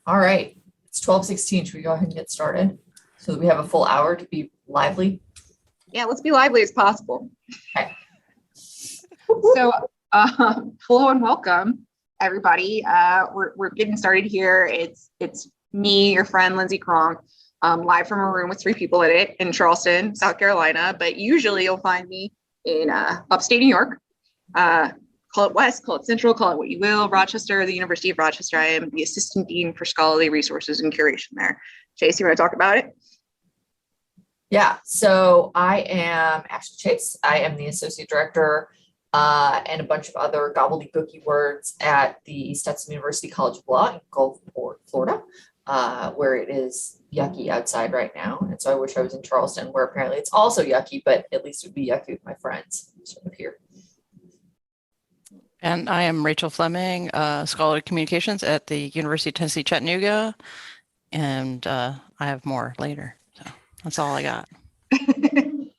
All right, it's 12:16. Should we go ahead and get started so that we have a full hour to be lively? Yeah, let's be lively as possible. Okay. So, hello and welcome, everybody. We're getting started here. It's me, your friend Lindsay Cronk, live from a room with 3 people in it in Charleston, South Carolina. But usually you'll find me in upstate New York. Call it West, call it Central, call it what you will. Rochester, the University of Rochester. I am the Assistant Dean for Scholarly Resources and Curation there. Chase, you want to talk about it? Yeah, so I am Ashley Chase. I am the Associate Director and a bunch of other gobbledygooky words at the Stetson University College of Law in Gulfport, Florida, where it is yucky outside right now. And so I wish I was in Charleston, where apparently it's also yucky, but at least it would be yucky with my friends sort of here. And I am Rachel Fleming, Scholarly Communications at the University of Tennessee, Chattanooga. And I have more later. So that's all I got.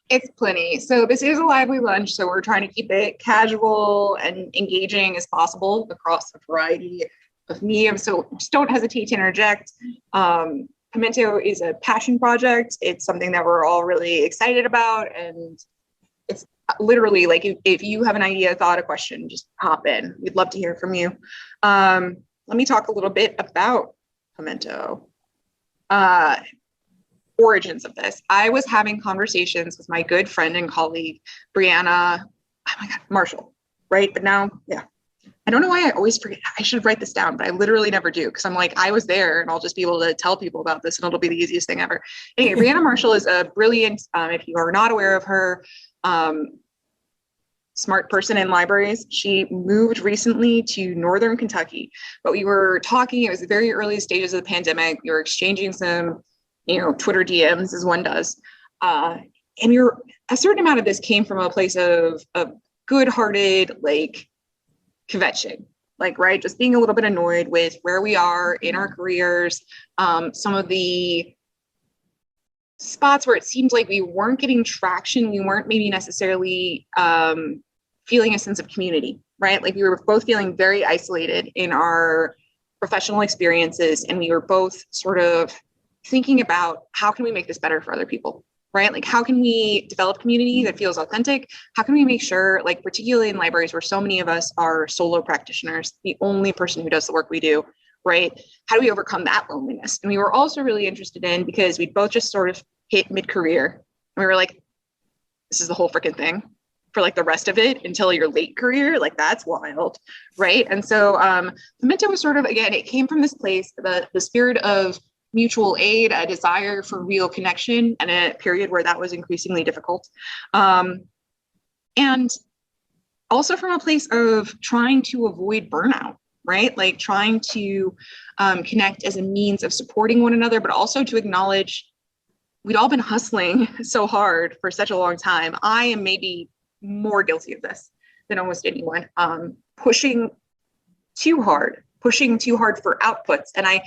It's plenty. So this is a lively lunch. So we're trying to keep it casual and engaging as possible across a variety of mediums. So just don't hesitate to interject. PeMento is a passion project. It's something that we're all really excited about. And it's literally like if you have an idea, thought, a question, just hop in. We'd love to hear from you. Let me talk a little bit about PeMento. Origins of this. I was having conversations with my good friend and colleague, Brianna, oh my God, Marshall, right? But now, yeah. I don't know why I always forget. I should write this down, but I literally never do because I'm like, I was there and I'll just be able to tell people about this and it'll be the easiest thing ever. Anyway, Brianna Marshall is a brilliant, if you are not aware of her, smart person in libraries. She moved recently to Northern Kentucky, but we were talking, it was the very early stages of the pandemic. We were exchanging some Twitter DMs as one does. And a certain amount of this came from a place of good-hearted, like, kvetching, like, right? Just being a little bit annoyed with where we are in our careers, some of the spots where it seemed like we weren't getting traction, we weren't maybe necessarily feeling a sense of community, right? Like we were both feeling very isolated in our professional experiences, and we were both sort of thinking about how can we make this better for other people, right? Like how can we develop community that feels authentic? How can we make sure, like particularly in libraries where so many of us are solo practitioners, the only person who does the work we do, right? How do we overcome that loneliness? And we were also really interested in, because we'd both just sort of hit mid-career, and we were like, this is the whole freaking thing for like the rest of it until your late career, like that's wild, right? And so PeMento was sort of, again, it came from this place, the spirit of mutual aid, a desire for real connection, and a period where that was increasingly difficult. And also from a place of trying to avoid burnout, right? Like trying to connect as a means of supporting one another, but also to acknowledge we'd all been hustling so hard for such a long time. I am maybe more guilty of this than almost anyone, pushing too hard for outputs. And I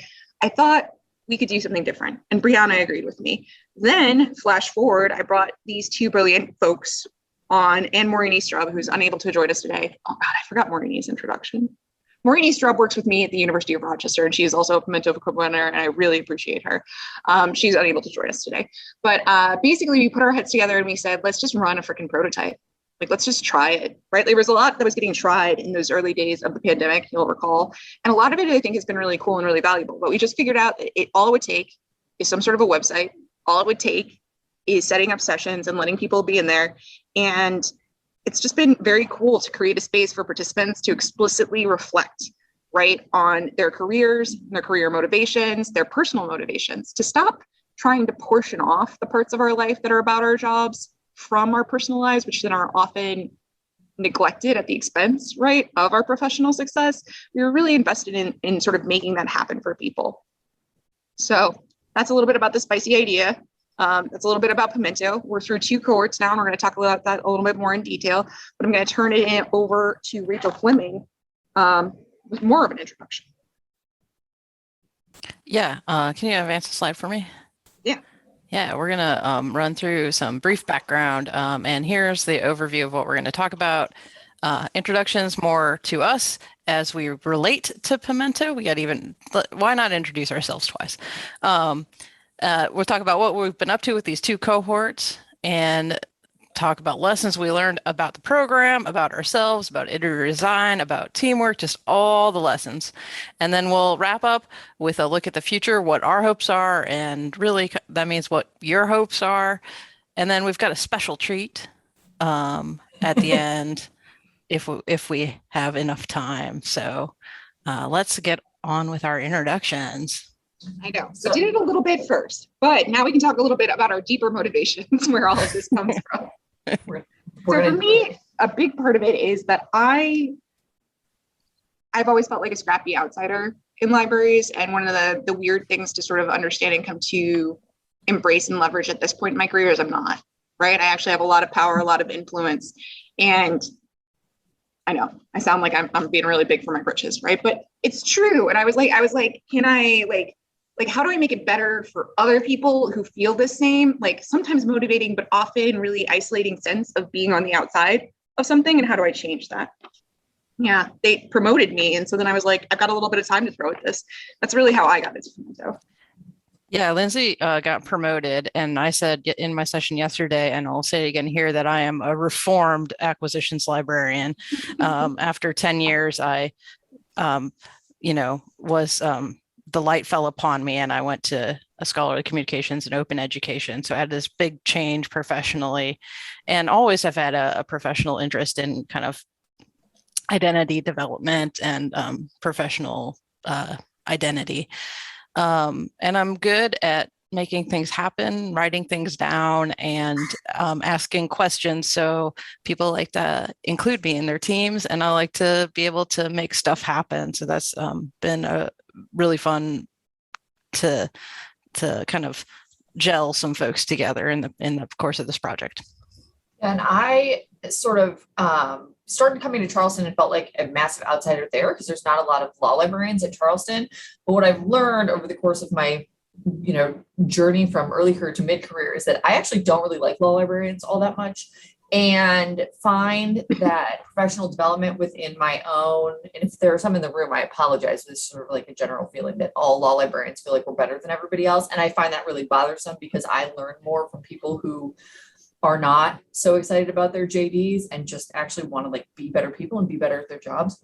thought we could do something different. And Brianna agreed with me. Then flash forward, I brought these 2 brilliant folks on, and Maurini Strub, who's unable to join us today. Oh God, I forgot Maurini's introduction. Maurini Strub works with me at the University of Rochester, and she is also a PeMento co-winner, and I really appreciate her. She's unable to join us today. But basically, we put our heads together and we said, let's just run a freaking prototype. Like, let's just try it, right? There was a lot that was getting tried in those early days of the pandemic, you'll recall. And a lot of it, I think, has been really cool and really valuable. But we just figured out that all it would take is some sort of a website. All it would take is setting up sessions and letting people be in there. And it's just been very cool to create a space for participants to explicitly reflect, right, on their careers, their career motivations, their personal motivations, to stop trying to portion off the parts of our life that are about our jobs from our personal lives, which then are often neglected at the expense, right, of our professional success. We were really invested in sort of making that happen for people. So that's a little bit about the spicy idea. That's a little bit about PeMento. We're through 2 cohorts now, and we're going to talk about that a little bit more in detail, but I'm going to turn it over to Rachel Fleming with more of an introduction. Yeah, can you advance the slide for me? Yeah. Yeah, we're going to run through some brief background, and here's the overview of what we're going to talk about. Introductions more to us as we relate to PeMento. Why not introduce ourselves twice? We'll talk about what we've been up to with these two cohorts and talk about lessons we learned about the program, about ourselves, about iterative design, about teamwork, just all the lessons. And then we'll wrap up with a look at the future, what our hopes are, and really that means what your hopes are. And then we've got a special treat at the end if we have enough time. So let's get on with our introductions. I know. We did it a little bit first, but now we can talk a little bit about our deeper motivations, where all of this comes from. So for me, a big part of it is that I've always felt like a scrappy outsider in libraries. And one of the weird things to sort of understand and come to embrace and leverage at this point in my career is I'm not, right? I actually have a lot of power, a lot of influence. And I know I sound like I'm being really big for my britches, right? But it's true. And I was like, can I like, how do I make it better for other people who feel the same, like sometimes motivating, but often really isolating sense of being on the outside of something? And how do I change that? Yeah, they promoted me. And so then I was like, I've got a little bit of time to throw at this. That's really how I got into PeMento. Yeah, Lindsay got promoted, and I said in my session yesterday, and I'll say it again here, that I am a reformed acquisitions librarian. After 10 years, I, was the light fell upon me, and I went to a scholarly communications and open education. So I had this big change professionally, and always have had a professional interest in kind of identity development and professional identity. And I'm good at making things happen, writing things down, and asking questions. So people like to include me in their teams, and I like to be able to make stuff happen. So that's been a really fun to kind of gel some folks together in the course of this project. And I sort of started coming to Charleston and felt like a massive outsider there because there's not a lot of law librarians at Charleston. But what I've learned over the course of my, journey from early career to mid-career is that I actually don't really like law librarians all that much, and find that professional development within my own, and if there are some in the room, I apologize. This is sort of like a general feeling that all law librarians feel like we're better than everybody else. And I find that really bothersome because I learn more from people who are not so excited about their JDs and just actually want to like be better people and be better at their jobs.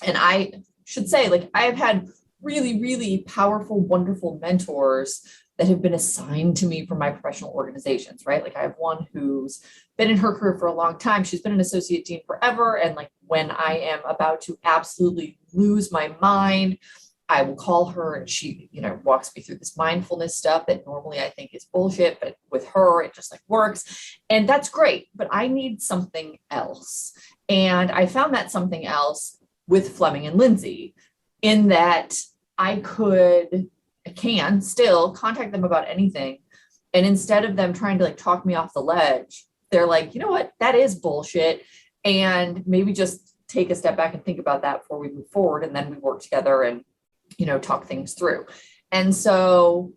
And I should say, like, I've had really, really powerful, wonderful mentors that have been assigned to me from my professional organizations, right? Like I have one who's been in her career for a long time. She's been an associate dean forever. And like when I am about to absolutely lose my mind, I will call her and she, walks me through this mindfulness stuff that normally I think is bullshit, but with her, it just like works. And that's great, but I need something else. And I found that something else with Fleming and Lindsay, in that I can still contact them about anything. And instead of them trying to like talk me off the ledge, they're like, you know what, that is bullshit. And maybe just take a step back and think about that before we move forward. And then we work together and, talk things through. And so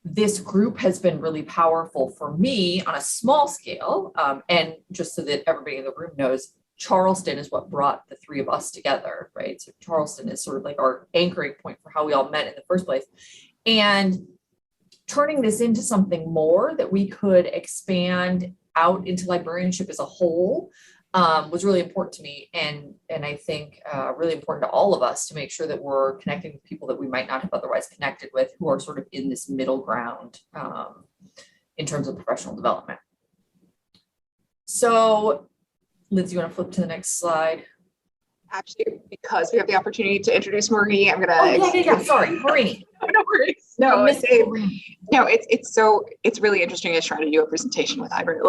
this group has been really powerful for me on a small scale. And just so that everybody in the room knows, Charleston is what brought the three of us together, right? So Charleston is sort of like our anchoring point for how we all met in the first place. And turning this into something more that we could expand out into librarianship as a whole was really important to me. And I think really important to all of us to make sure that we're connecting with people that we might not have otherwise connected with, who are sort of in this middle ground in terms of professional development. So Lindsay, you want to flip to the next slide? Actually, because we have the opportunity to introduce Maurini, I'm gonna. Sorry, Maurini. No worries. No, it's really interesting to try to do a presentation with hybrid.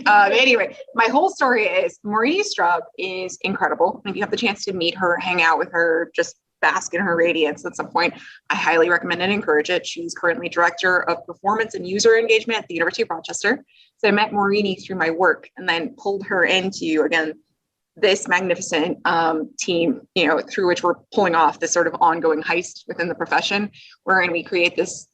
Anyway, my whole story is Maurini Strub is incredible. If you have the chance to meet her, hang out with her, just bask in her radiance at some point, I highly recommend and encourage it. She's currently director of performance and user engagement at the University of Rochester. So I met Maurini through my work and then pulled her into, again, this magnificent team, through which we're pulling off this sort of ongoing heist within the profession, wherein we create this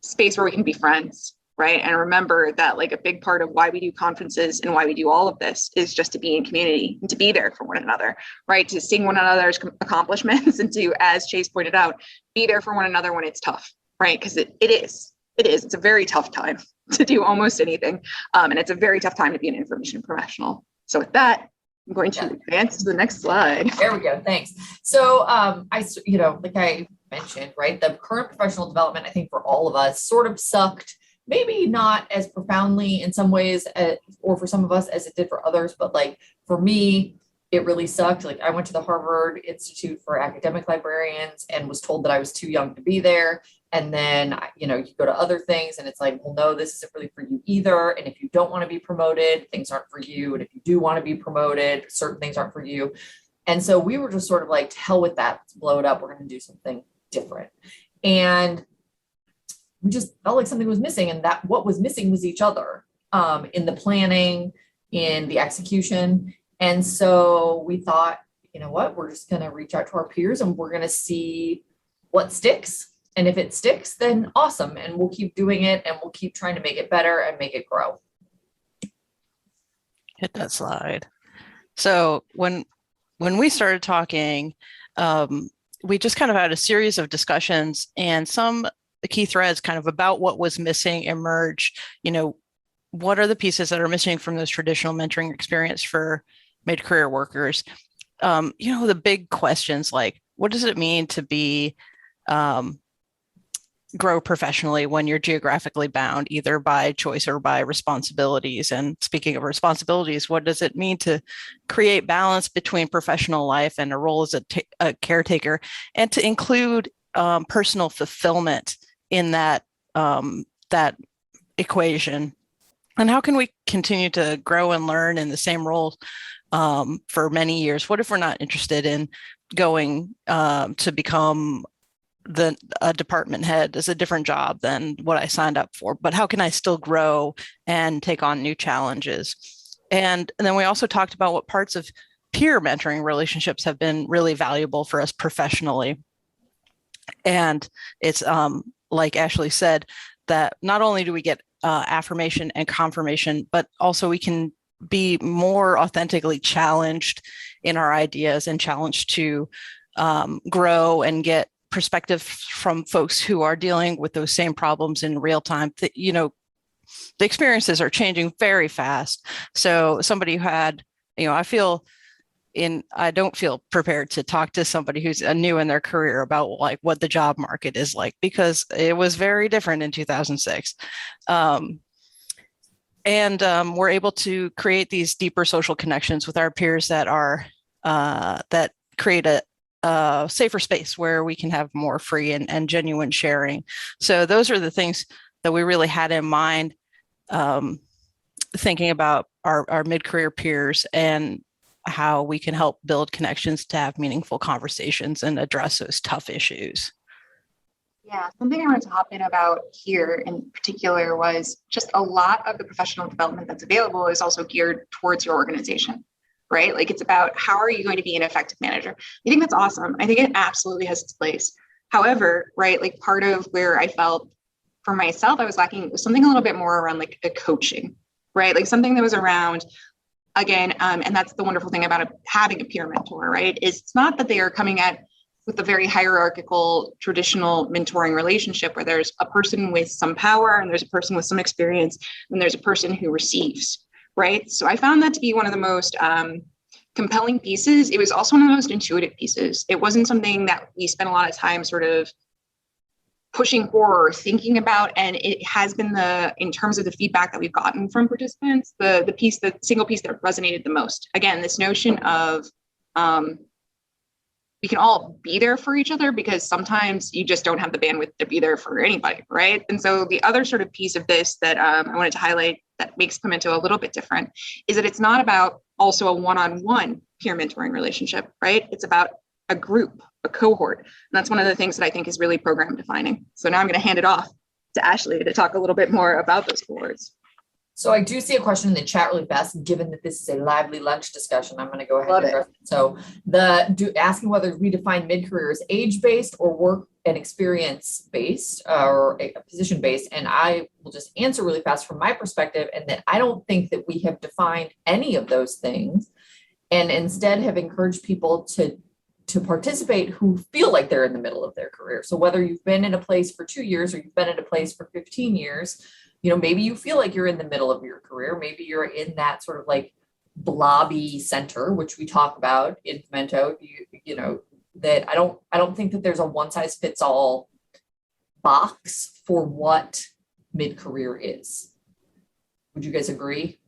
space where we can be friends, right? And remember that like a big part of why we do conferences and why we do all of this is just to be in community and to be there for one another, right? To sing one another's accomplishments and to, as Chase pointed out, be there for one another when it's tough, right? Because it is. It's a very tough time to do almost anything. And it's a very tough time to be an information professional. So with that, I'm going to advance to the next slide. There we go. Thanks. So like I mentioned, right, the current professional development, I think for all of us sort of sucked, maybe not as profoundly in some ways, or for some of us as it did for others, but like for me, it really sucked. Like I went to the Harvard Institute for Academic Librarians and was told that I was too young to be there. And then, you go to other things and it's like, well, no, this isn't really for you either. And if you don't want to be promoted, things aren't for you. And if you do want to be promoted, certain things aren't for you. And so we were just sort of like, to hell with that, let's blow it up. We're going to do something different. And we just felt like something was missing. And that what was missing was each other in the planning, in the execution. And so we thought, you know what, we're just going to reach out to our peers and we're going to see what sticks. And if it sticks, then awesome. And we'll keep doing it and we'll keep trying to make it better and make it grow. Hit that slide. So when we started talking, we just kind of had a series of discussions and some key threads kind of about what was missing emerged. What are the pieces that are missing from this traditional mentoring experience for mid-career workers? The big questions like, what does it mean to be grow professionally when you're geographically bound, either by choice or by responsibilities? And speaking of responsibilities, what does it mean to create balance between professional life and a role as a caretaker, and to include personal fulfillment in that equation? And how can we continue to grow and learn in the same role for many years? What if we're not interested in going to become a department head is a different job than what I signed up for, but how can I still grow and take on new challenges? And then we also talked about what parts of peer mentoring relationships have been really valuable for us professionally. And it's like Ashley said, that not only do we get affirmation and confirmation, but also we can be more authentically challenged in our ideas and challenged to grow and get perspective from folks who are dealing with those same problems in real time. The experiences are changing very fast. So somebody who had, I don't feel prepared to talk to somebody who's new in their career about like what the job market is like, because it was very different in 2006. We're able to create these deeper social connections with our peers that are that create a safer space where we can have more free and genuine sharing. So those are the things that we really had in mind, thinking about our mid-career peers and how we can help build connections to have meaningful conversations and address those tough issues. Yeah, something I wanted to hop in about here in particular was just a lot of the professional development that's available is also geared towards your organization, right? Like it's about how are you going to be an effective manager? I think that's awesome. I think it absolutely has its place. However, right, like part of where I felt for myself, I was lacking was something a little bit more around like a coaching, right? Like something that was around, again, and that's the wonderful thing about having a peer mentor, right? Is it's not that they are coming at with a very hierarchical, traditional mentoring relationship where there's a person with some power and there's a person with some experience and there's a person who receives, right? So I found that to be one of the most compelling pieces. It was also one of the most intuitive pieces. It wasn't something that we spent a lot of time sort of pushing for or thinking about. And it has been in terms of the feedback that we've gotten from participants, the single piece that resonated the most. Again, this notion of, we can all be there for each other because sometimes you just don't have the bandwidth to be there for anybody, right? And so the other sort of piece of this that I wanted to highlight that makes PeMento a little bit different is that it's not about also a one-on-one peer mentoring relationship, right? It's about a group, a cohort. And that's one of the things that I think is really program defining. So now I'm going to hand it off to Ashley to talk a little bit more about those cohorts. So I do see a question in the chat really fast, and given that this is a lively lunch discussion, I'm going to go ahead Love and it. address it. So asking whether we define mid-career as age-based or work and experience-based or a position-based. And I will just answer really fast from my perspective, and that I don't think that we have defined any of those things, and instead have encouraged people to participate who feel like they're in the middle of their career. So whether you've been in a place for 2 years or you've been in a place for 15 years, maybe you feel like you're in the middle of your career. Maybe you're in that sort of like blobby center, which we talk about in PeMento. That I don't think that there's a one size fits all box for what mid-career is. Would you guys agree?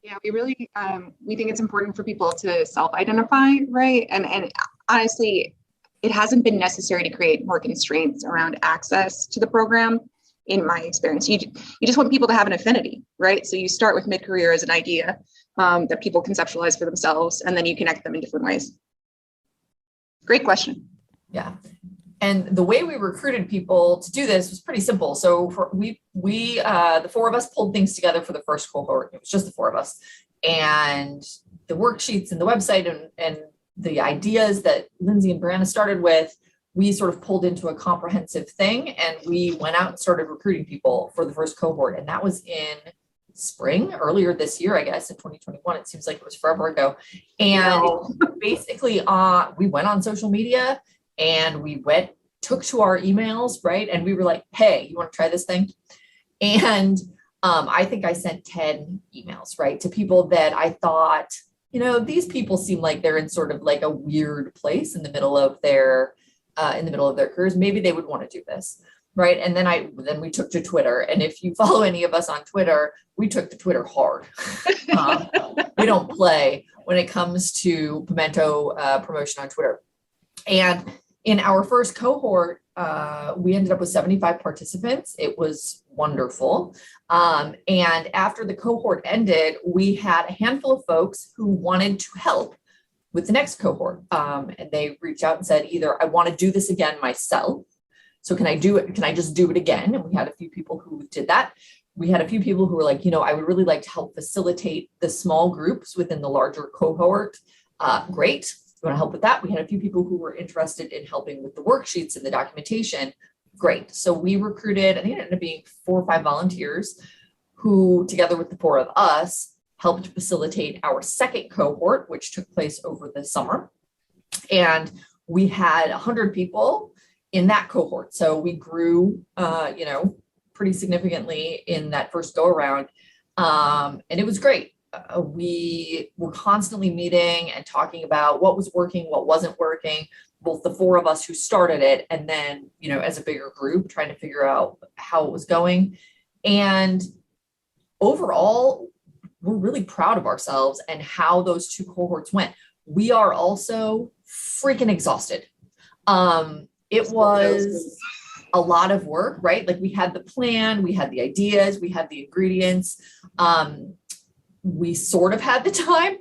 Yeah, we think it's important for people to self-identify, right? And honestly, it hasn't been necessary to create more constraints around access to the program. In my experience, you just want people to have an affinity, right? So you start with mid-career as an idea that people conceptualize for themselves, and then you connect them in different ways. Great question. Yeah. And the way we recruited people to do this was pretty simple. So the four of us pulled things together for the first cohort. It was just the four of us, and the worksheets and the website and the ideas that Lindsay and Brianna started with, we sort of pulled into a comprehensive thing, and we went out and started recruiting people for the first cohort. And that was in spring, earlier this year, I guess, in 2021. It seems like it was forever ago. And basically, we went on social media, and we took to our emails, right? And we were like, hey, you want to try this thing? And I think I sent 10 emails, right, to people that I thought, these people seem like they're in sort of like a weird place in the middle of their careers. Maybe they would want to do this, right? And then we took to Twitter. And if you follow any of us on Twitter, we took to Twitter hard. We don't play when it comes to PeMento promotion on Twitter. And in our first cohort, we ended up with 75 participants. It was wonderful. And after the cohort ended, we had a handful of folks who wanted to help with the next cohort. And they reached out and said, either I want to do this again myself. So can I do it? Can I just do it again? And we had a few people who did that. We had a few people who were like, I would really like to help facilitate the small groups within the larger cohort. Great. You want to help with that? We had a few people who were interested in helping with the worksheets and the documentation. Great. So we recruited, I think it ended up being 4 or 5 volunteers who, together with the 4 of us, helped facilitate our second cohort, which took place over the summer. And we had 100 people in that cohort. So we grew, pretty significantly in that first go around. And it was great. We were constantly meeting and talking about what was working, what wasn't working, both the 4 of us who started it, and then, as a bigger group, trying to figure out how it was going. And overall, we're really proud of ourselves and how those 2 cohorts went. We are also freaking exhausted. It was a lot of work, right? Like we had the plan, we had the ideas, we had the ingredients. We sort of had the time,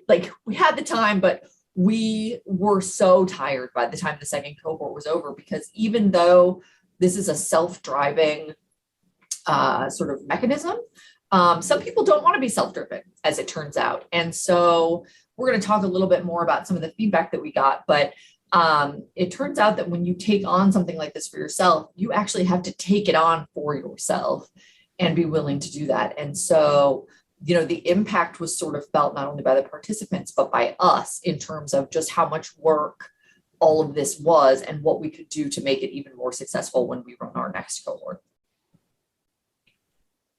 but we were so tired by the time the second cohort was over, because even though this is a self-driving sort of mechanism, some people don't want to be self-driven, as it turns out. And so we're going to talk a little bit more about some of the feedback that we got, but it turns out that when you take on something like this for yourself, you actually have to take it on for yourself and be willing to do that. And so, the impact was sort of felt not only by the participants, but by us in terms of just how much work all of this was and what we could do to make it even more successful when we run our next cohort.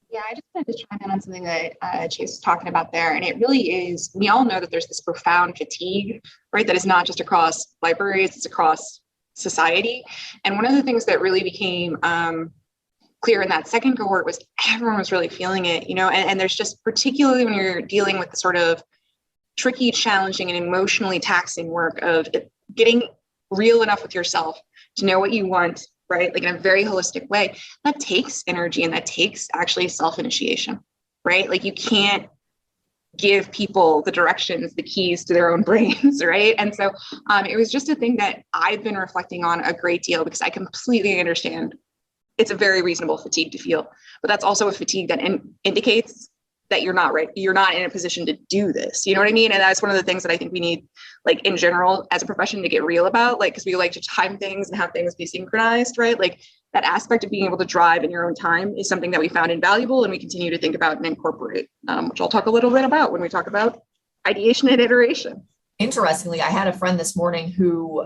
Yeah, I just wanted to chime in on something that Chase was talking about there. And it really is, we all know that there's this profound fatigue, right? That is not just across libraries, it's across society. And one of the things that really became clear in that second cohort was everyone was really feeling it, and there's just, particularly when you're dealing with the sort of tricky, challenging, and emotionally taxing work of getting real enough with yourself to know what you want, right? Like in a very holistic way, that takes energy and that takes actually self-initiation, right? Like you can't give people the directions, the keys to their own brains, right? And so it was just a thing that I've been reflecting on a great deal, because I completely understand it's a very reasonable fatigue to feel, but that's also a fatigue that indicates that you're not right. You're not in a position to do this. You know what I mean? And that's one of the things that I think we need, like in general, as a profession, to get real about, like, because we like to time things and have things be synchronized, right? Like that aspect of being able to drive in your own time is something that we found invaluable and we continue to think about and incorporate, which I'll talk a little bit about when we talk about ideation and iteration. Interestingly, I had a friend this morning who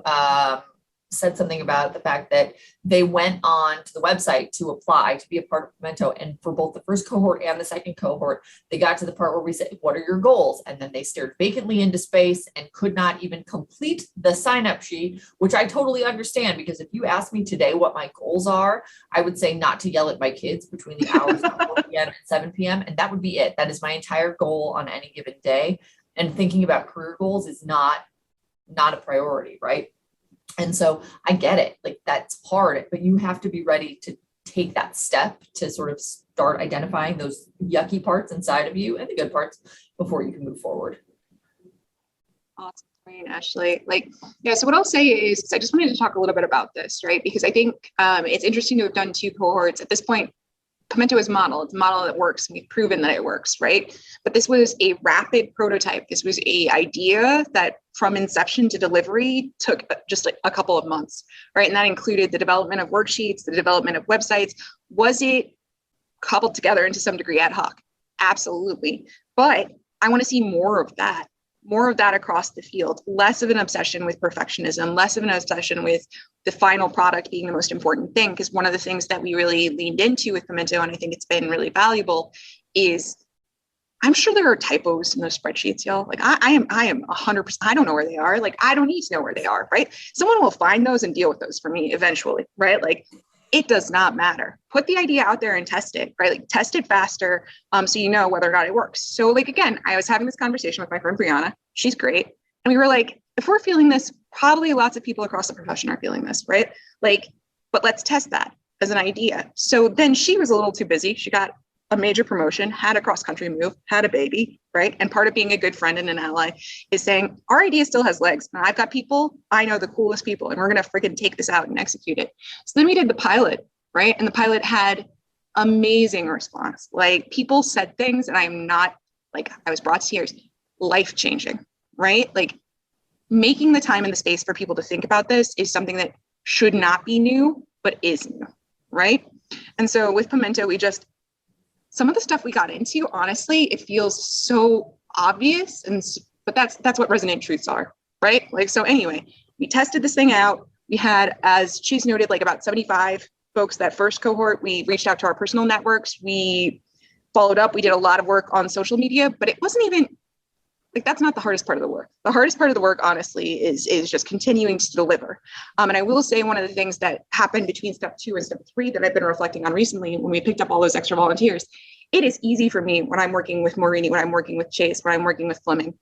said something about the fact that they went on to the website to apply to be a part of PeMento. And for both the first cohort and the second cohort, they got to the part where we said, what are your goals? And then they stared vacantly into space and could not even complete the sign-up sheet, which I totally understand, because if you ask me today what my goals are, I would say not to yell at my kids between the hours of 4 p.m. and 7 p.m. And that would be it. That is my entire goal on any given day. And thinking about career goals is not a priority, right? And so I get it, like that's hard, but you have to be ready to take that step to sort of start identifying those yucky parts inside of you and the good parts before you can move forward. Awesome. Ashley, so what I'll say is, I just wanted to talk a little bit about this, right? Because I think it's interesting to have done 2 cohorts. At this point, PeMento is model. It's a model that works. We've proven that it works, right? But this was a rapid prototype. This was a idea that from inception to delivery took just like a couple of months, right? And that included the development of worksheets, the development of websites. Was it cobbled together into some degree ad hoc? Absolutely. But I want to see more of that across the field, less of an obsession with perfectionism, less of an obsession with the final product being the most important thing. Because one of the things that we really leaned into with PeMento, and I think it's been really valuable, is I'm sure there are typos in those spreadsheets, y'all. Like I am 100%, I don't know where they are. Like I don't need to know where they are, right? Someone will find those and deal with those for me eventually, right? Like it does not matter. Put the idea out there and test it, right? Like test it faster so you know whether or not it works. So like, again, I was having this conversation with my friend Brianna. She's great. And we were like, if we're feeling this, probably lots of people across the profession are feeling this, right? Like, but let's test that as an idea. So then she was a little too busy. She got a major promotion, had a cross-country move, had a baby, right? And part of being a good friend and an ally is saying, our idea still has legs. And I've got people, I know the coolest people, and we're going to freaking take this out and execute it. So then we did the pilot, right? And the pilot had amazing response. Like people said things, and I'm not like, I was brought to tears, life-changing, right? Like making the time and the space for people to think about this is something that should not be new, but is new, right? And so with PeMento, some of the stuff we got into, honestly, it feels so obvious, but that's what resonant truths are, right? Like, so anyway, we tested this thing out. We had, as Chase noted, like about 75 folks that first cohort. We reached out to our personal networks. We followed up. We did a lot of work on social media, but it wasn't even, like, that's not the hardest part of the work. The hardest part of the work, honestly, is just continuing to deliver. And I will say one of the things that happened between step 2 and step 3 that I've been reflecting on recently, when we picked up all those extra volunteers, it is easy for me when I'm working with Maurini, when I'm working with Chase, when I'm working with Fleming,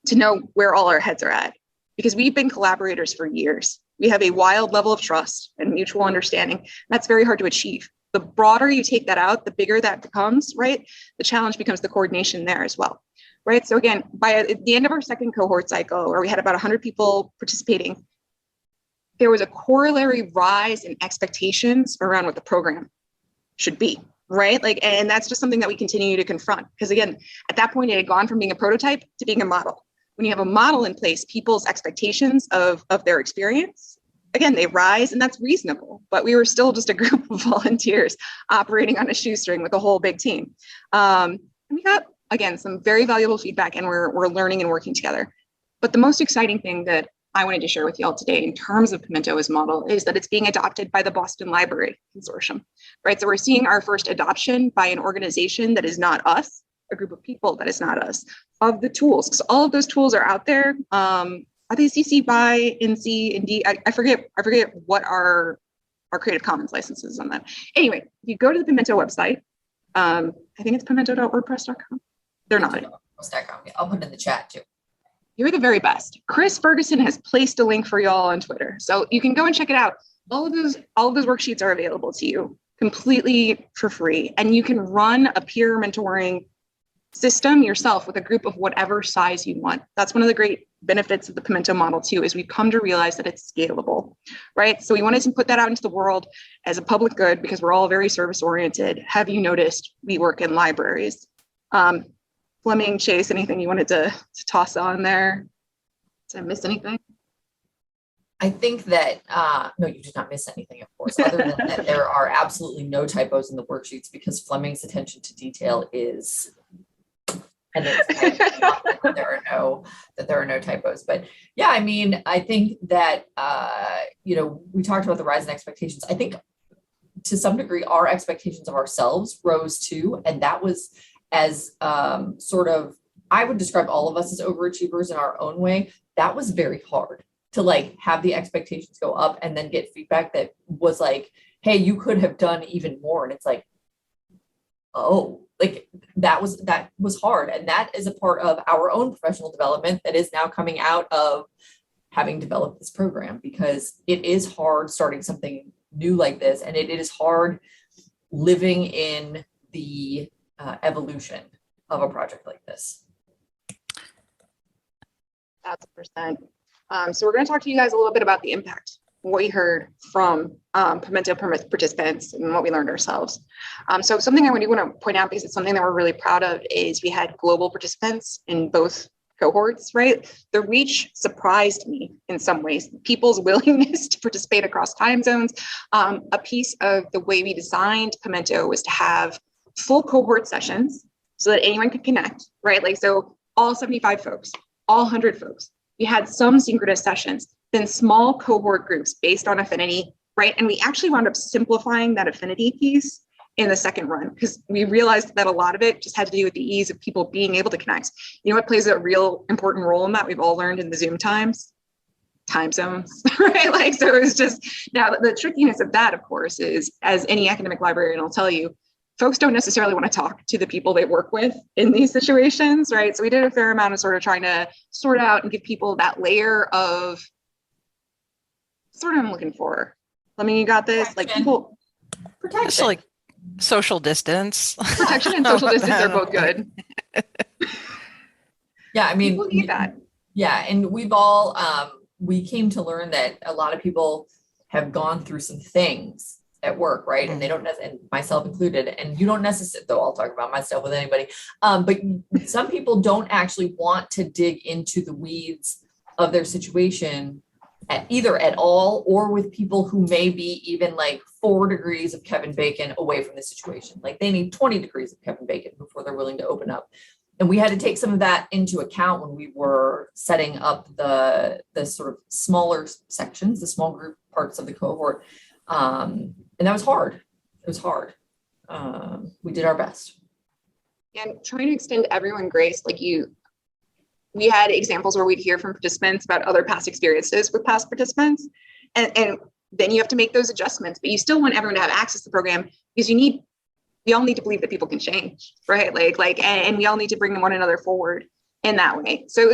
to know where all our heads are at, because we've been collaborators for years. We have a wild level of trust and mutual understanding. That's very hard to achieve. The broader you take that out, the bigger that becomes, right? The challenge becomes the coordination there as well. Right. So again, by the end of our second cohort cycle, where we had about 100 people participating, there was a corollary rise in expectations around what the program should be. Right. Like, and that's just something that we continue to confront. Because again, at that point, it had gone from being a prototype to being a model. When you have a model in place, people's expectations of their experience, again, they rise, and that's reasonable. But we were still just a group of volunteers operating on a shoestring with a whole big team. And we got, again, some very valuable feedback, and we're learning and working together. But the most exciting thing that I wanted to share with y'all today in terms of PeMento as model is that it's being adopted by the Boston Library Consortium, right? So we're seeing our first adoption by an organization that is not us, a group of people that is not us, of the tools. Because all of those tools are out there. Are they CC by NC, Indeed? I forget what our Creative Commons license is on that. Anyway, if you go to the PeMento website, I think it's pemento.wordpress.com. They're not. I'll put it in the chat too. You're the very best. Chris Ferguson has placed a link for y'all on Twitter, so you can go and check it out. All of those worksheets are available to you completely for free, and you can run a peer mentoring system yourself with a group of whatever size you want. That's one of the great benefits of the PeMento model too, is we've come to realize that it's scalable, right? So we wanted to put that out into the world as a public good because we're all very service oriented. Have you noticed we work in libraries? Fleming, Chase, anything you wanted to toss on there? Did I miss anything? I think that, no, you did not miss anything, of course, other than that there are absolutely no typos in the worksheets because Fleming's attention to detail is, and it's not that there are no typos, but yeah, I mean, I think that, we talked about the rise in expectations. I think to some degree, our expectations of ourselves rose too. And that was as sort of, I would describe all of us as overachievers in our own way. That was very hard to like have the expectations go up and then get feedback that was like, hey, you could have done even more. And it's like, oh, like that was hard. And that is a part of our own professional development that is now coming out of having developed this program, because it is hard starting something new like this. And it is hard living in the evolution of a project like this. That's a %. So we're going to talk to you guys a little bit about the impact, what we heard from PeMento participants and what we learned ourselves. So something I want to point out, because it's something that we're really proud of, is we had global participants in both cohorts, right? The reach surprised me in some ways. People's willingness to participate across time zones. A piece of the way we designed PeMento was to have full cohort sessions so that anyone could connect, right? Like, so all 75 folks, all 100 folks. We had some synchronous sessions, then small cohort groups based on affinity, right? And we actually wound up simplifying that affinity piece in the second run, because we realized that a lot of it just had to do with the ease of people being able to connect. You know what plays a real important role in that? We've all learned in the Zoom times? Time zones, right? Like, so it was just, now the trickiness of that, of course, is, as any academic librarian will tell you, folks don't necessarily want to talk to the people they work with in these situations, right? So we did a fair amount of sort of trying to sort out and give people that layer of, sort of I'm looking for. I mean, you got this, like people. Protection. So like social distance. Protection and social distance are both good. Yeah, I mean, People need that. Yeah, and we've all, we came to learn that a lot of people have gone through some things at work, right? And they don't, and myself included, and you don't necessarily, though I'll talk about myself with anybody, but some people don't actually want to dig into the weeds of their situation either at all, or with people who may be even like 4 degrees of Kevin Bacon away from the situation. Like they need 20 degrees of Kevin Bacon before they're willing to open up. And we had to take some of that into account when we were setting up the sort of smaller sections, the small group parts of the cohort. And that was hard. It was hard. We did our best. And trying to extend everyone grace, like we had examples where we'd hear from participants about other past experiences with past participants. And then you have to make those adjustments, but you still want everyone to have access to the program, because we all need to believe that people can change, right? And we all need to bring one another forward in that way. So it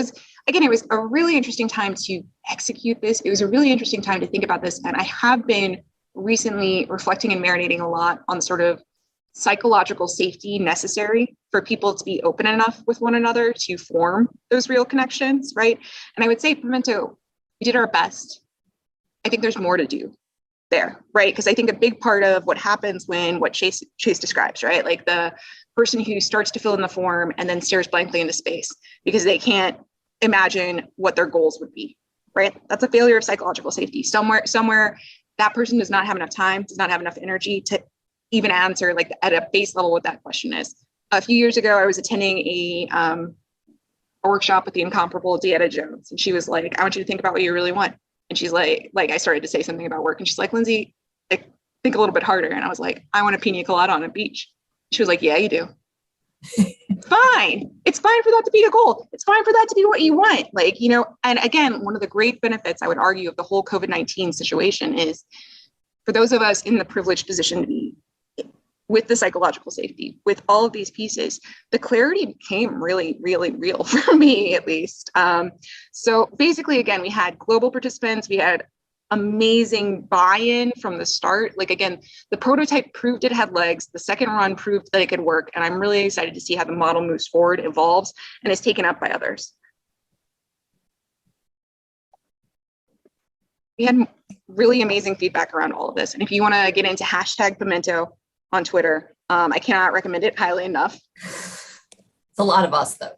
was a really interesting time to execute this. It was a really interesting time to think about this. And I have been recently reflecting and marinating a lot on sort of psychological safety necessary for people to be open enough with one another to form those real connections, right? And I would say, PeMento, we did our best. I think there's more to do there, right? Because I think a big part of what happens when what Chase describes, right? Like the person who starts to fill in the form and then stares blankly into space because they can't imagine what their goals would be, right? That's a failure of psychological safety. Somewhere that person does not have enough time, does not have enough energy to even answer like at a base level what that question is. A few years ago, I was attending a workshop with the incomparable Deanna Jones, and she was like, I want you to think about what you really want. And she's like I started to say something about work, and she's like, Lindsay, like, think a little bit harder. And I was like, I want a pina colada on a beach. She was like, yeah, you do. Fine. It's fine for that to be a goal. It's fine for that to be what you want. Like, and again, one of the great benefits I would argue of the whole COVID-19 situation is for those of us in the privileged position to be with the psychological safety, with all of these pieces, the clarity became really, really real for me, at least. So basically, again, we had global participants, we had amazing buy-in from the start. Like, again, the prototype proved it had legs. The second run proved that it could work. And I'm really excited to see how the model moves forward, evolves, and is taken up by others. We had really amazing feedback around all of this. And if you want to get into #PeMento on Twitter, I cannot recommend it highly enough. It's a lot of us though.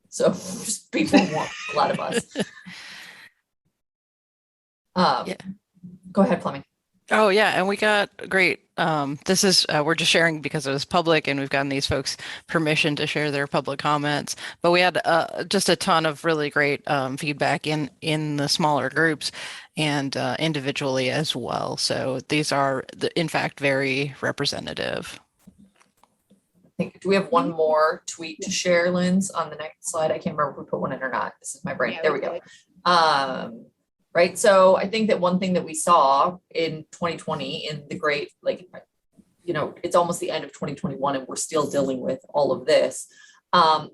So just be forewarned, a lot of us. Yeah. Go ahead, Fleming. Oh yeah, and we got great. This is we're just sharing because it was public, and we've gotten these folks permission to share their public comments. But we had just a ton of really great feedback in the smaller groups and individually as well. So these are, in fact, very representative. Do we have one more tweet to share, Linz, on the next slide? I can't remember if we put one in or not. This is my brain. Yeah, there we go. Right. So I think that one thing that we saw in 2020 in the great, like, it's almost the end of 2021 and we're still dealing with all of this,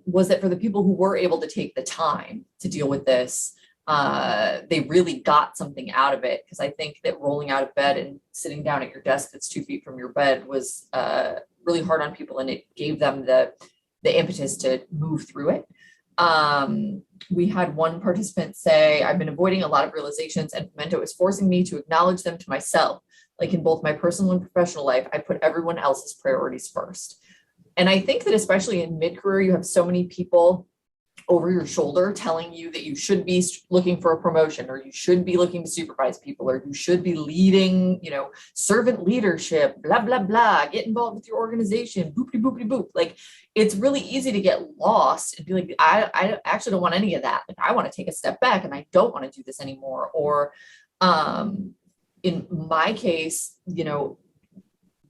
was that for the people who were able to take the time to deal with this, they really got something out of it. Because I think that rolling out of bed and sitting down at your desk that's 2 feet from your bed was really hard on people, and it gave them the impetus to move through it. We had one participant say, I've been avoiding a lot of realizations, and PeMento is forcing me to acknowledge them to myself. Like in both my personal and professional life, I put everyone else's priorities first. And I think that especially in mid-career, you have so many people over your shoulder telling you that you should be looking for a promotion, or you should be looking to supervise people, or you should be leading, servant leadership, blah, blah, blah, get involved with your organization, boopity, boopity, boop. Like, it's really easy to get lost and be like, I actually don't want any of that. Like, I want to take a step back and I don't want to do this anymore. Or in my case,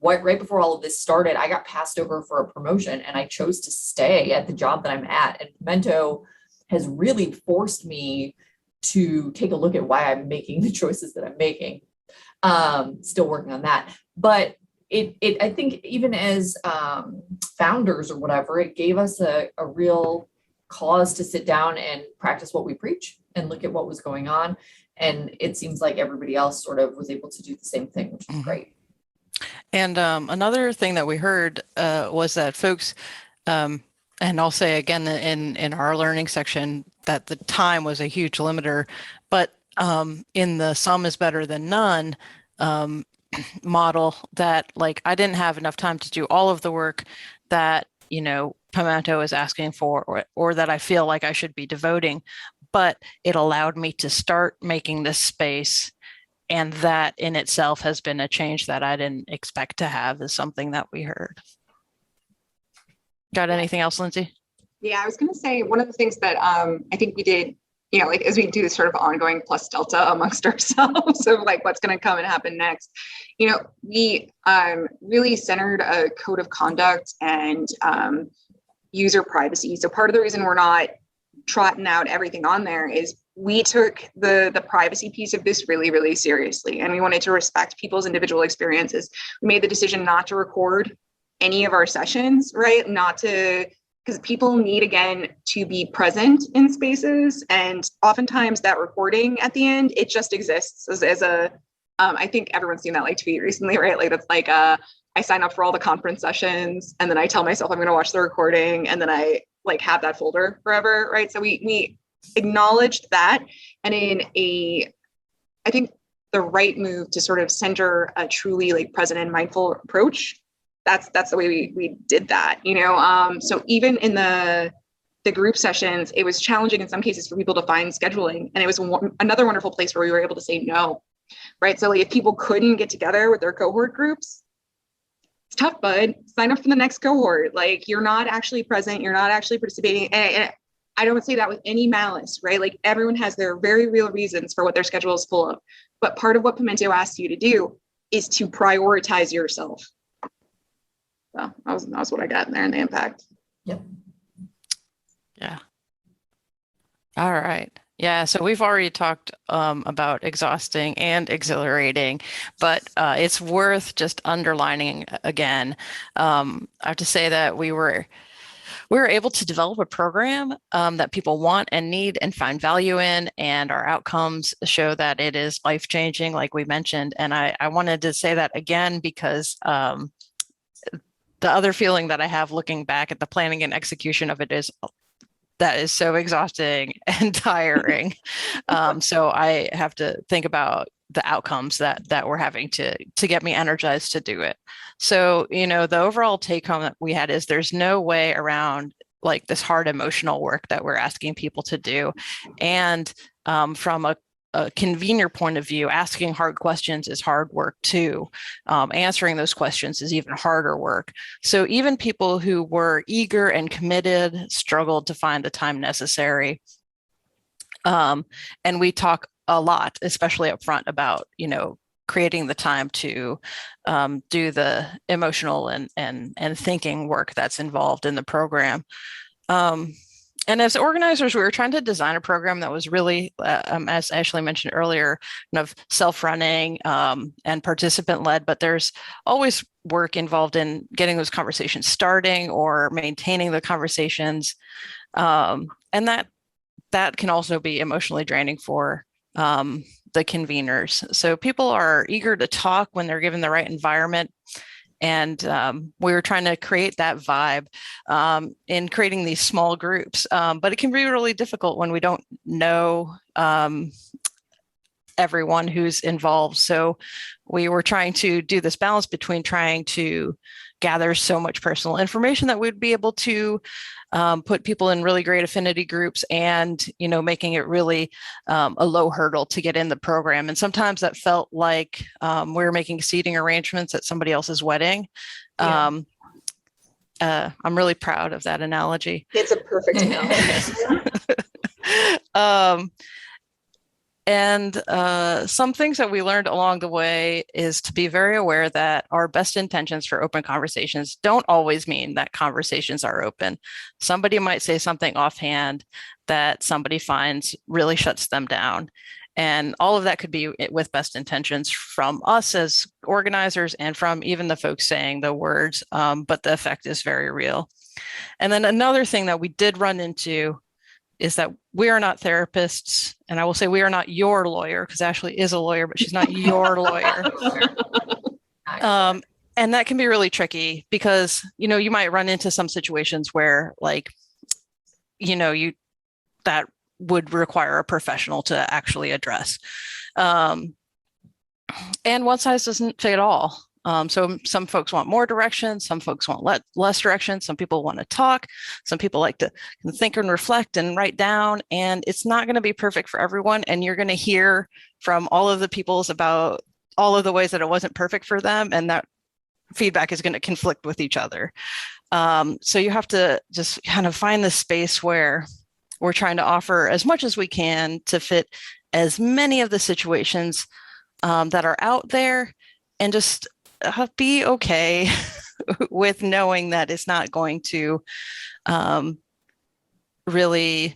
right before all of this started, I got passed over for a promotion and I chose to stay at the job that I'm at. And PeMento has really forced me to take a look at why I'm making the choices that I'm making. Still working on that. But I think even as founders or whatever, it gave us a real cause to sit down and practice what we preach and look at what was going on. And it seems like everybody else sort of was able to do the same thing, which is great. And another thing that we heard was that folks, and I'll say again in our learning section, that the time was a huge limiter, but in the some is better than none model, that like I didn't have enough time to do all of the work that PeMento is asking for, or that I feel like I should be devoting, but it allowed me to start making this space. And that in itself has been a change that I didn't expect to have, is something that we heard. Got anything else, Lindsay? Yeah, I was going to say one of the things that I think we did, like as we do this sort of ongoing plus delta amongst ourselves of like what's going to come and happen next, we really centered a code of conduct and user privacy. So part of the reason we're not trotting out everything on there is we took the privacy piece of this really, really seriously, and we wanted to respect people's individual experiences. We made the decision not to record any of our sessions, right? Because people need, again, to be present in spaces, and oftentimes that recording at the end, it just exists as a, I think everyone's seen that like tweet recently, right? Like that's like I sign up for all the conference sessions, and then I tell myself I'm going to watch the recording, and then I like have that folder forever, right? So we acknowledged that, and I think the right move to sort of center a truly like present and mindful approach. That's the way we did that, So even in the group sessions, it was challenging in some cases for people to find scheduling, and it was another wonderful place where we were able to say no, right? So like if people couldn't get together with their cohort groups, it's tough, bud. Sign up for the next cohort. Like you're not actually present, you're not actually participating, and I don't say that with any malice, right? Like everyone has their very real reasons for what their schedule is full of. But part of what PeMento asks you to do is to prioritize yourself. So that was what I got in there in the impact. Yep. Yeah. All right. Yeah. So we've already talked about exhausting and exhilarating, but it's worth just underlining again. I have to say that we were able to develop a program that people want and need and find value in, and our outcomes show that it is life-changing, like we mentioned. And I wanted to say that again because the other feeling that I have looking back at the planning and execution of it is that is so exhausting and tiring. So I have to think about the outcomes that we're having to get me energized to do it. So, the overall take home that we had is there's no way around like this hard emotional work that we're asking people to do. And from a convener point of view, asking hard questions is hard work too. Answering those questions is even harder work. So even people who were eager and committed struggled to find the time necessary. And we talk a lot, especially up front, about, creating the time to do the emotional and thinking work that's involved in the program. And as organizers, we were trying to design a program that was really, as Ashley mentioned earlier, kind of self-running and participant-led, but there's always work involved in getting those conversations starting or maintaining the conversations. And that can also be emotionally draining for the conveners. So people are eager to talk when they're given the right environment. And we were trying to create that vibe in creating these small groups. But it can be really difficult when we don't know everyone who's involved. So we were trying to do this balance between trying to gather so much personal information that we'd be able to put people in really great affinity groups and, making it really a low hurdle to get in the program. And sometimes that felt like we were making seating arrangements at somebody else's wedding. Yeah. I'm really proud of that analogy. It's a perfect analogy. And some things that we learned along the way is to be very aware that our best intentions for open conversations don't always mean that conversations are open. Somebody might say something offhand that somebody finds really shuts them down. And all of that could be with best intentions from us as organizers and from even the folks saying the words, but the effect is very real. And then another thing that we did run into is that we are not therapists. And I will say we are not your lawyer, because Ashley is a lawyer, but she's not your lawyer. And that can be really tricky because, you might run into some situations where that would require a professional to actually address. And one size doesn't fit all. So some folks want more direction, some folks want less direction, some people want to talk, some people like to think and reflect and write down, and it's not going to be perfect for everyone. And you're going to hear from all of the peoples about all of the ways that it wasn't perfect for them, and that feedback is going to conflict with each other. So you have to just kind of find the space where we're trying to offer as much as we can to fit as many of the situations that are out there, and just be okay with knowing that it's not going to really,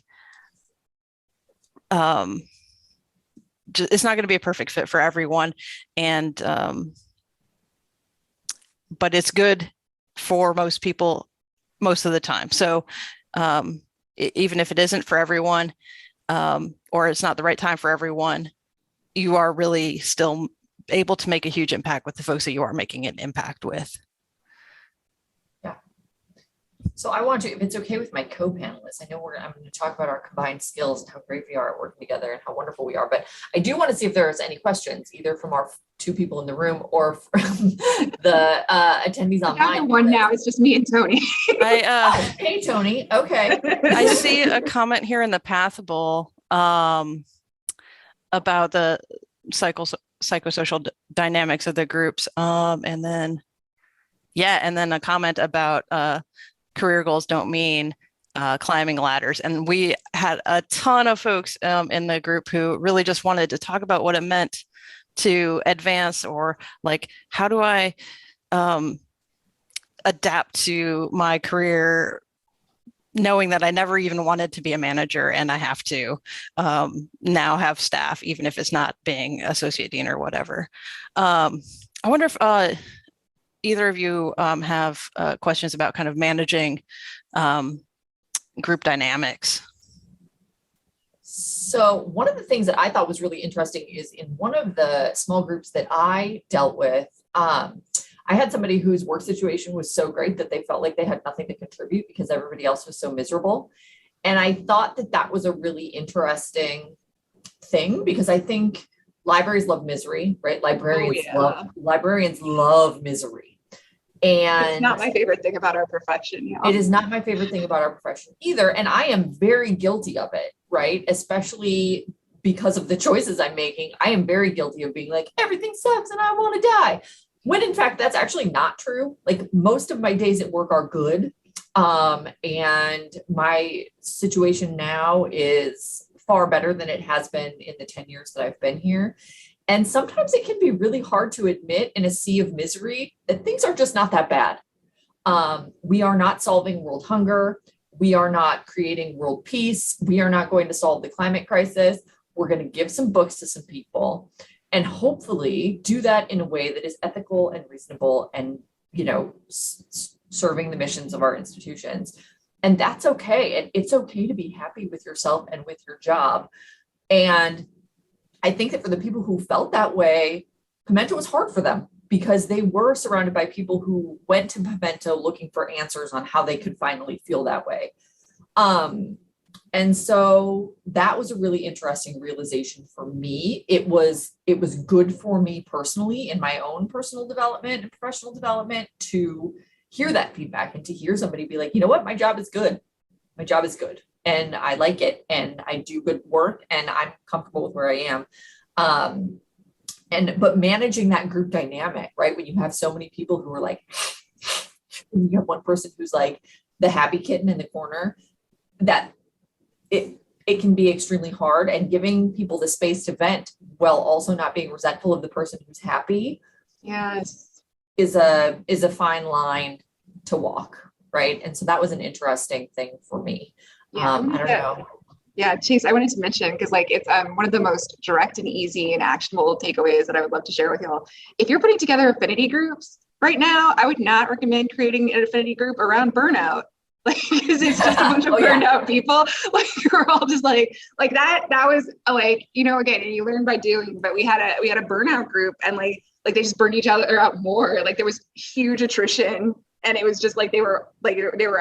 it's not going to be a perfect fit for everyone. And, but it's good for most people most of the time. So even if it isn't for everyone, or it's not the right time for everyone, you are really still able to make a huge impact with the folks that you are making an impact with. Yeah. So I want to, if it's okay with my co-panelists, I know I'm going to talk about our combined skills and how great we are at working together and how wonderful we are, but I do want to see if there's any questions, either from our two people in the room or from the attendees online. The one now, it's just me and Tony. Hey, Tony. Okay. I see a comment here in the Pathable about the psychosocial dynamics of the groups. And then a comment about career goals don't mean climbing ladders. And we had a ton of folks in the group who really just wanted to talk about what it meant to advance, or how do I adapt to my career, knowing that I never even wanted to be a manager and I have to now have staff, even if it's not being associate dean or whatever. I wonder if either of you have questions about kind of managing group dynamics. So one of the things that I thought was really interesting is in one of the small groups that I dealt with, I had somebody whose work situation was so great that they felt like they had nothing to contribute because everybody else was so miserable. And I thought that that was a really interesting thing, because I think libraries love misery, right? Librarians love misery. And it's not my favorite thing about our profession. Yeah. it is not my favorite thing about our profession either. And I am very guilty of it, right? Especially because of the choices I'm making. I am very guilty of being like, everything sucks and I want to die. When in fact, that's actually not true. Like most of my days at work are good. And my situation now is far better than it has been in the 10 years that I've been here. And sometimes it can be really hard to admit in a sea of misery that things are just not that bad. We are not solving world hunger. We are not creating world peace. We are not going to solve the climate crisis. We're going to give some books to some people and hopefully do that in a way that is ethical and reasonable and, you know, serving the missions of our institutions. And that's okay. And it's okay to be happy with yourself and with your job. And I think that for the people who felt that way, PeMento was hard for them because they were surrounded by people who went to PeMento looking for answers on how they could finally feel that way. And so that was a really interesting realization for me. It was good for me personally in my own personal development and professional development to hear that feedback and to hear somebody be like, you know what, my job is good. My job is good. And I like it and I do good work and I'm comfortable with where I am. But managing that group dynamic, right? When you have so many people who are like, you have one person who's like the happy kitten in the corner, that it can be extremely hard, and giving people the space to vent while also not being resentful of the person who's happy. Yes. Is a fine line to walk. Right. And so that was an interesting thing for me. Yeah, I don't know. Yeah, Chase, I wanted to mention, because like it's one of the most direct and easy and actionable takeaways that I would love to share with y'all. If you're putting together affinity groups right now, I would not recommend creating an affinity group around burnout. Like, because it's just a bunch of burned out people. Like we're all just like that was like, you know, again, and you learn by doing, but we had a burnout group and like they just burned each other out more. Like there was huge attrition and it was just like they were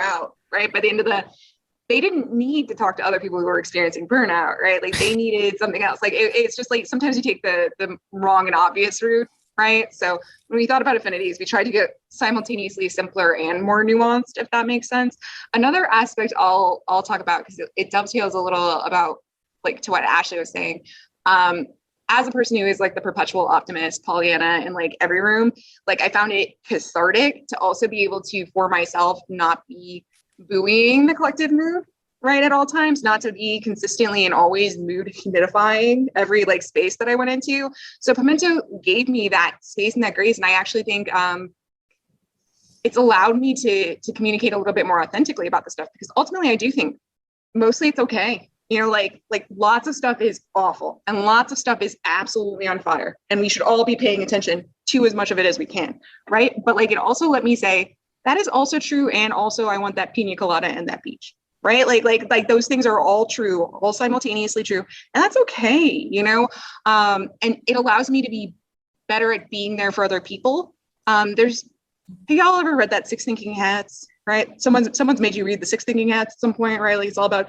out, right? By the end of they didn't need to talk to other people who were experiencing burnout, right? Like they needed something else. Like it's just like sometimes you take the wrong and obvious route, right? So when we thought about affinities, we tried to get simultaneously simpler and more nuanced, if that makes sense. Another aspect I'll talk about, because it dovetails a little about like to what Ashley was saying. As a person who is like the perpetual optimist, Pollyanna in like every room, like I found it cathartic to also be able to, for myself, not be buoying the collective mood, right, at all times, not to be consistently and always mood humidifying every like space that I went into. So PeMento gave me that space and that grace, and I actually think it's allowed me to communicate a little bit more authentically about the stuff, because ultimately I do think mostly it's okay. You know, like lots of stuff is awful and lots of stuff is absolutely on fire, and we should all be paying attention to as much of it as we can, right? But like it also let me say that is also true, and also I want that pina colada and that beach, right? Like those things are all true, all simultaneously true, and that's okay, you know. And it allows me to be better at being there for other people. Have y'all ever read that Six Thinking Hats? Right? Someone's made you read the Six Thinking Hats at some point, right? Like it's all about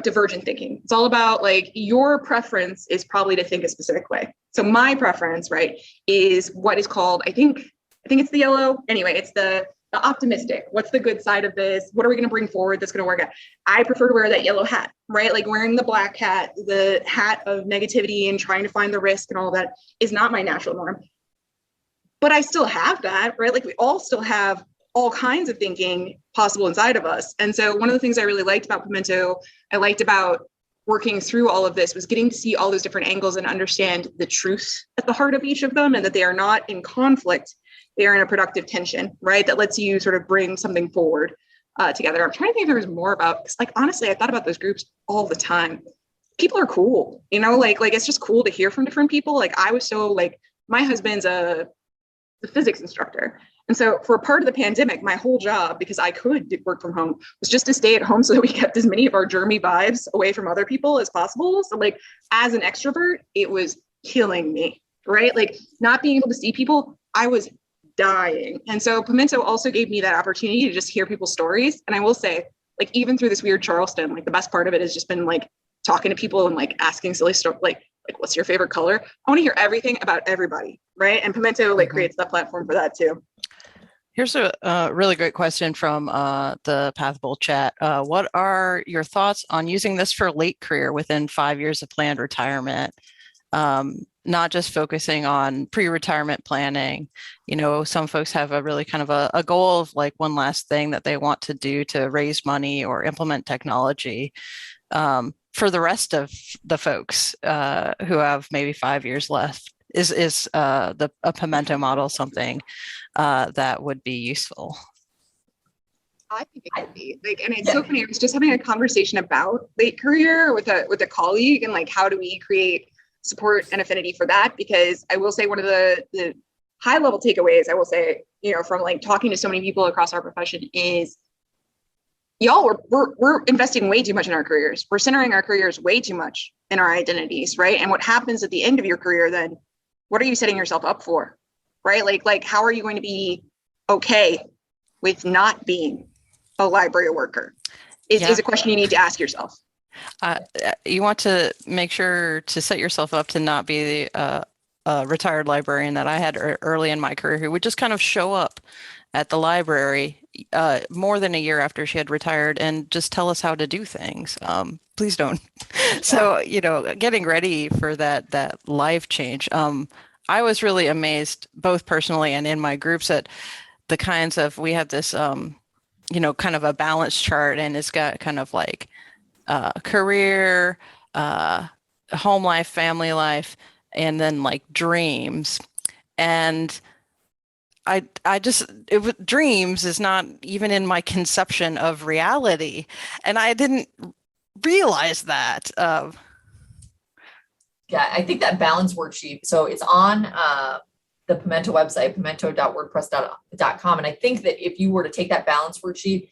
divergent thinking. It's all about like your preference is probably to think a specific way. So my preference, right, is what is called, I think it's the yellow. Anyway, it's the optimistic. What's the good side of this? What are we going to bring forward that's going to work out? I prefer to wear that yellow hat, right? Like wearing the black hat, the hat of negativity and trying to find the risk and all that is not my natural norm. But I still have that, right? Like we all still have all kinds of thinking possible inside of us. And so one of the things I really liked about PeMento, I liked about working through all of this, was getting to see all those different angles and understand the truth at the heart of each of them, and that they are not in conflict. They are in a productive tension, right? That lets you sort of bring something forward together. I'm trying to think if there was more about, because like, honestly, I thought about those groups all the time. People are cool, you know, like it's just cool to hear from different people. Like I was so like, my husband's the physics instructor. And so for a part of the pandemic, my whole job, because I could work from home, was just to stay at home so that we kept as many of our germy vibes away from other people as possible. So like as an extrovert, it was killing me, right? Like not being able to see people, I was dying. And so PeMento also gave me that opportunity to just hear people's stories. And I will say, like, even through this weird Charleston, like the best part of it has just been like talking to people and like asking silly stories, like what's your favorite color? I want to hear everything about everybody, right? And PeMento like creates that platform for that too. Here's a really great question from the Pathable chat. What are your thoughts on using this for late career within 5 years of planned retirement? Not just focusing on pre-retirement planning. You know, some folks have a really kind of a goal of like one last thing that they want to do to raise money or implement technology. For the rest of the folks who have maybe 5 years left, is a PeMento model something that would be useful? I think it could be like, and it's so funny. I was just having a conversation about late career with a colleague, and like, how do we create support and affinity for that? Because I will say one of the high level takeaways I will say, you know, from like talking to so many people across our profession is, y'all, we're investing way too much in our careers. We're centering our careers way too much in our identities, right? And what happens at the end of your career then? What are you setting yourself up for, right? Like how are you going to be okay with not being a library worker? Is a question you need to ask yourself. You want to make sure to set yourself up to not be a retired librarian that I had early in my career, who would just kind of show up at the library more than a year after she had retired and just tell us how to do things. Please don't. So, you know, getting ready for that life change. I was really amazed, both personally and in my groups, at the kinds of, we have this, you know, kind of a balance chart, and it's got kind of like career, home life, family life, and then like dreams. And dreams is not even in my conception of reality. And I didn't realize that. Yeah, I think that balance worksheet, so it's on the PeMento website, pemento.wordpress.com. And I think that if you were to take that balance worksheet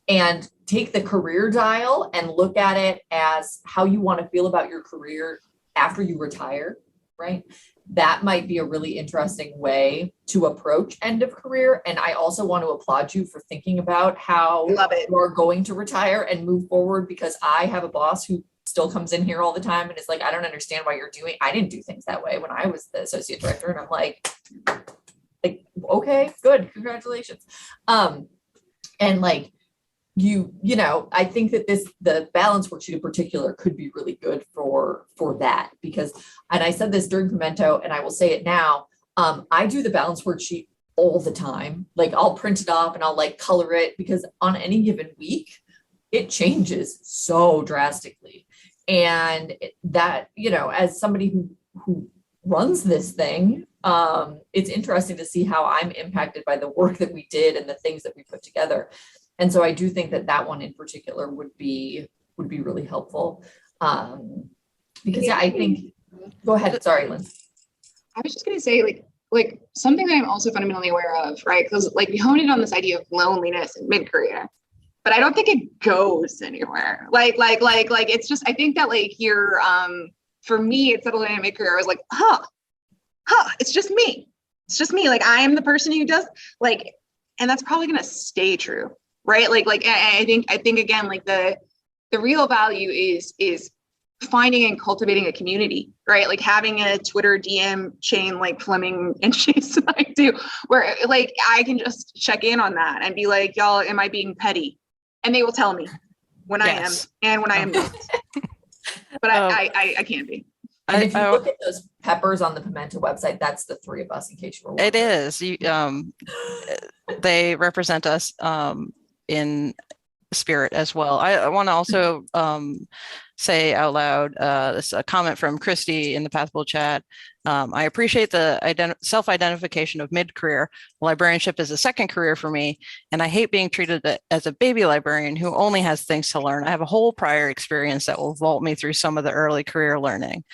and take the career dial and look at it as how you want to feel about your career after you retire, right? That might be a really interesting way to approach end of career. And I also want to applaud you for thinking about how you're going to retire and move forward, because I have a boss who still comes in here all the time and is like, I don't understand why I didn't do things that way when I was the associate director. And I'm like, okay, good, congratulations. And like, you know, I think that the balance worksheet in particular could be really good for that, because, and I said this during PeMento and I will say it now, I do the balance worksheet all the time. Like, I'll print it off and I'll like color it, because on any given week it changes so drastically. And that, you know, as somebody who runs this thing, it's interesting to see how I'm impacted by the work that we did and the things that we put together. And so I do think that one in particular would be really helpful. Because I think, go ahead. Sorry, Lindsay. I was just going to say like something that I'm also fundamentally aware of, right? Because like we honed in on this idea of loneliness in mid-career, but I don't think it goes anywhere. Like it's just, I think that like you're, for me, it settled in mid-career. I was like, it's just me. It's just me. Like, I am the person who does like, and that's probably going to stay true. Right. Like, I think again, like the real value is finding and cultivating a community, right? Like having a Twitter DM chain like Fleming and Chase and I do, where like I can just check in on that and be like, y'all, am I being petty? And they will tell me when I am and when I am not. But I can't be. And if you look at those peppers on the PeMento website, that's the three of us, in case you were wondering. It is. They represent us in spirit as well. I want to also say out loud, this a comment from Christy in the Pathable chat. I appreciate the self-identification of mid-career. Librarianship is a second career for me, and I hate being treated as a baby librarian who only has things to learn. I have a whole prior experience that will vault me through some of the early career learning.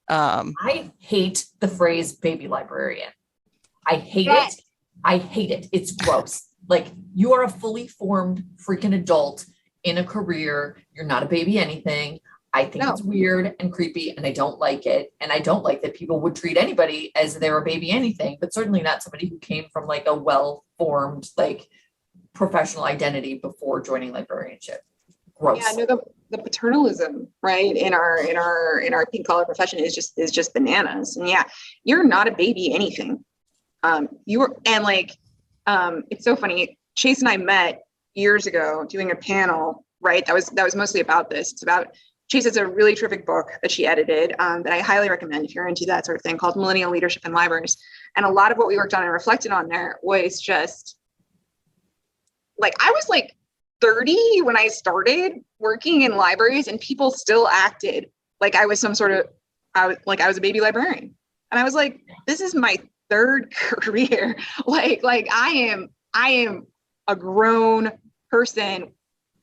I hate the phrase baby librarian. I hate it. I hate it. It's gross. Like, you are a fully formed freaking adult in a career. You're not a baby anything. I think it's weird and creepy, and I don't like it. And I don't like that people would treat anybody as they're a baby anything, but certainly not somebody who came from like a well-formed, like, professional identity before joining librarianship. Gross. Yeah, no, the paternalism, right, in our pink collar profession is just bananas. And yeah, you're not a baby anything. It's so funny. Chase and I met years ago doing a panel, right? That was mostly about this. It's about Chase has a really terrific book that she edited that I highly recommend if you're into that sort of thing, called Millennial Leadership in Libraries. And a lot of what we worked on and reflected on there was just like, I was like 30 when I started working in libraries, and people still acted like I was some sort of, I was a baby librarian. And I was like, this is my third career. Like I am a grown person.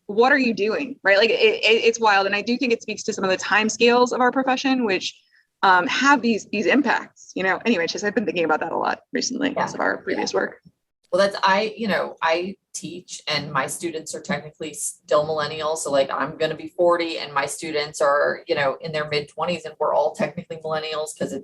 What are you doing? Right? Like it's wild. And I do think it speaks to some of the time scales of our profession, which have these impacts, you know. Anyway, just I've been thinking about that a lot recently because of our previous work. Well, I teach, and my students are technically still millennials. So like I'm going to be 40 and my students are, in their mid 20s, and we're all technically millennials because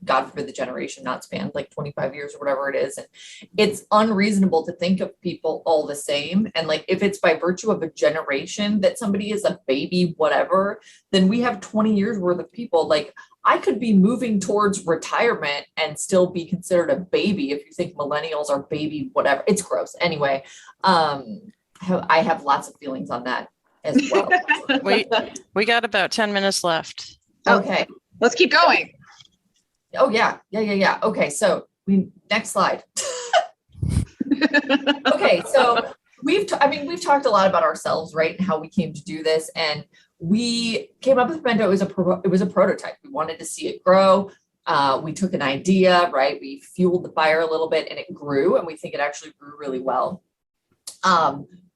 God forbid the generation not spanned like 25 years or whatever it is. And it's unreasonable to think of people all the same. And like, if it's by virtue of a generation that somebody is a baby, whatever, then we have 20 years worth of people. Like, I could be moving towards retirement and still be considered a baby if you think millennials are baby, whatever. It's gross. Anyway, I have lots of feelings on that as well. We got about 10 minutes left. Okay. Let's keep going. Oh yeah. Okay. So next slide. Okay. So we've talked a lot about ourselves, right? And how we came to do this. And we came up with PeMento. It was a prototype. We wanted to see it grow. We took an idea, right? We fueled the fire a little bit and it grew, and we think it actually grew really well.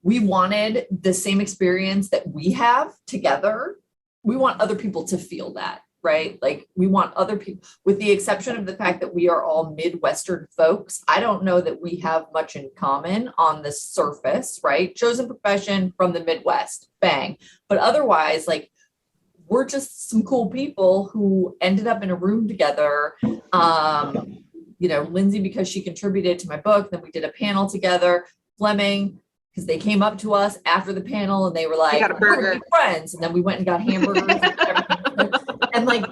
We wanted the same experience that we have together. We want other people to feel that, right? Like, we want other people, with the exception of the fact that we are all Midwestern folks. I don't know that we have much in common on the surface, right? Chosen profession from the Midwest, bang. But otherwise, like, we're just some cool people who ended up in a room together. Lindsay, because she contributed to my book, then we did a panel together. Fleming, because they came up to us after the panel and they were like, we're gonna be friends. And then we went and got hamburgers and everything. And like,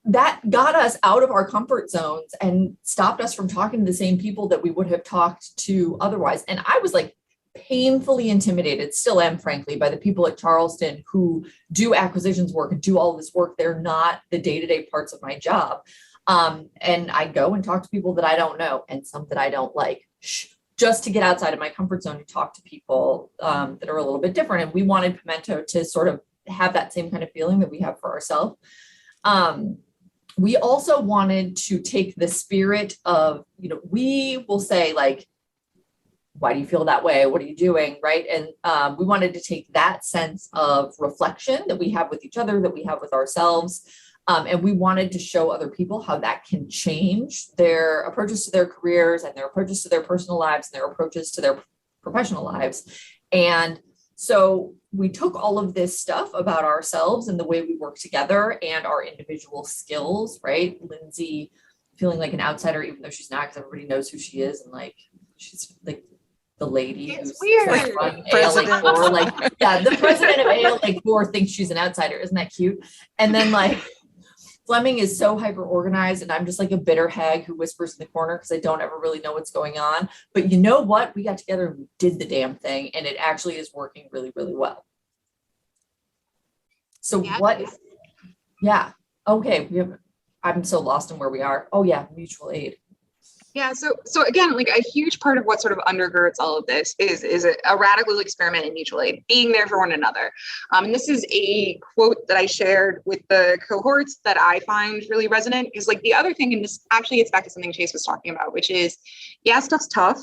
that got us out of our comfort zones and stopped us from talking to the same people that we would have talked to otherwise. And I was like painfully intimidated, still am, frankly, by the people at Charleston who do acquisitions work and do all this work. They're not the day-to-day parts of my job. And I go and talk to people that I don't know and some that I don't like, just to get outside of my comfort zone and talk to people that are a little bit different. And we wanted PeMento to sort of have that same kind of feeling that we have for ourselves. We also wanted to take the spirit of, we will say like, why do you feel that way? What are you doing? Right. And we wanted to take that sense of reflection that we have with each other, that we have with ourselves. And we wanted to show other people how that can change their approaches to their careers and their approaches to their personal lives and their approaches to their professional lives. And so we took all of this stuff about ourselves and the way we work together and our individual skills, right? Lindsay feeling like an outsider, even though she's not, because everybody knows who she is. And like, she's like the lady it's who's weird. like running ALA 4, like, yeah, the president of ALA 4 thinks she's an outsider. Isn't that cute? And then like, Fleming is so hyper organized, and I'm just like a bitter hag who whispers in the corner because I don't ever really know what's going on. But you know what? We got together and we did the damn thing, and it actually is working really, really well. So okay. I'm so lost in where we are. Oh yeah, mutual aid. Yeah. So again, like a huge part of what sort of undergirds all of this is a radical experiment in mutual aid, being there for one another. And this is a quote that I shared with the cohorts that I find really resonant, is like the other thing, and this actually gets back to something Chase was talking about, which is, yeah, stuff's tough.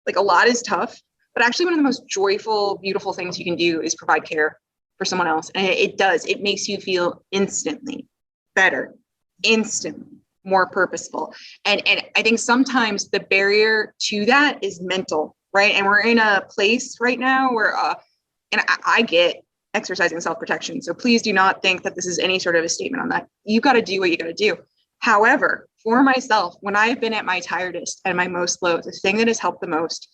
Like a lot is tough, but actually one of the most joyful, beautiful things you can do is provide care for someone else. And it makes you feel instantly better, instantly more purposeful. And I think sometimes the barrier to that is mental, right? And we're in a place right now where, and I get exercising self-protection. So please do not think that this is any sort of a statement on that. You got to do what you got to do. However, for myself, when I've been at my tiredest and my most low, the thing that has helped the most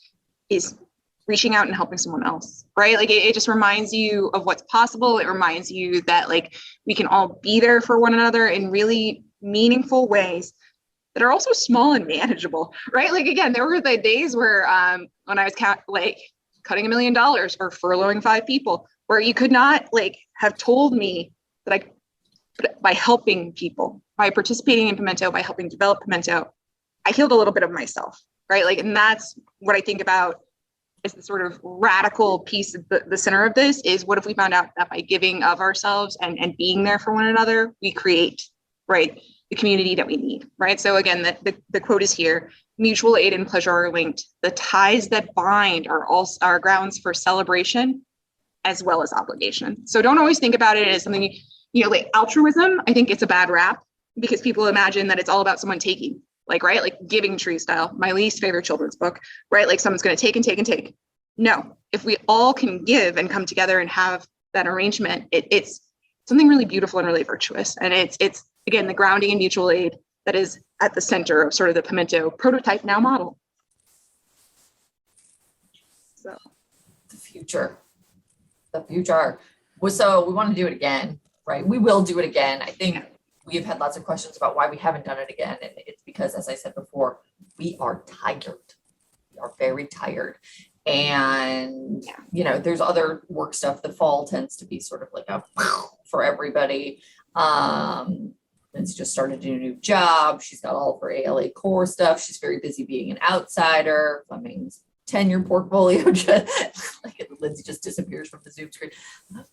is reaching out and helping someone else, right? Like it just reminds you of what's possible. It reminds you that like we can all be there for one another in really meaningful ways that are also small and manageable, right? Like, again, there were the days where when I was cutting $1 million or furloughing 5 people, where you could not have told me that by helping people, by participating in PeMento, by helping develop PeMento, I healed a little bit of myself, right? And that's what I think about is the sort of radical piece of the center of this is, what if we found out that by giving of ourselves and being there for one another, we create, right, the community that we need, right? So again, the quote is here: mutual aid and pleasure are linked. The ties that bind are grounds for celebration as well as obligation. So don't always think about it as something, like altruism. I think it's a bad rap because people imagine that it's all about someone taking, right? Like Giving Tree style, my least favorite children's book, right? Like someone's going to take and take and take. No, if we all can give and come together and have that arrangement, it's something really beautiful and really virtuous. And it's again, the grounding in mutual aid that is at the center of sort of the PeMento prototype now model. So The future. So we want to do it again, right? We will do it again. I think we've had lots of questions about why we haven't done it again. And it's because, as I said before, we are tired. We are very tired. And, there's other work stuff. The fall tends to be sort of like a for everybody. Lindsay just started a new job. She's got all of her ALA core stuff. She's very busy being an outsider. Fleming's tenure portfolio Lindsay just disappears from the Zoom screen.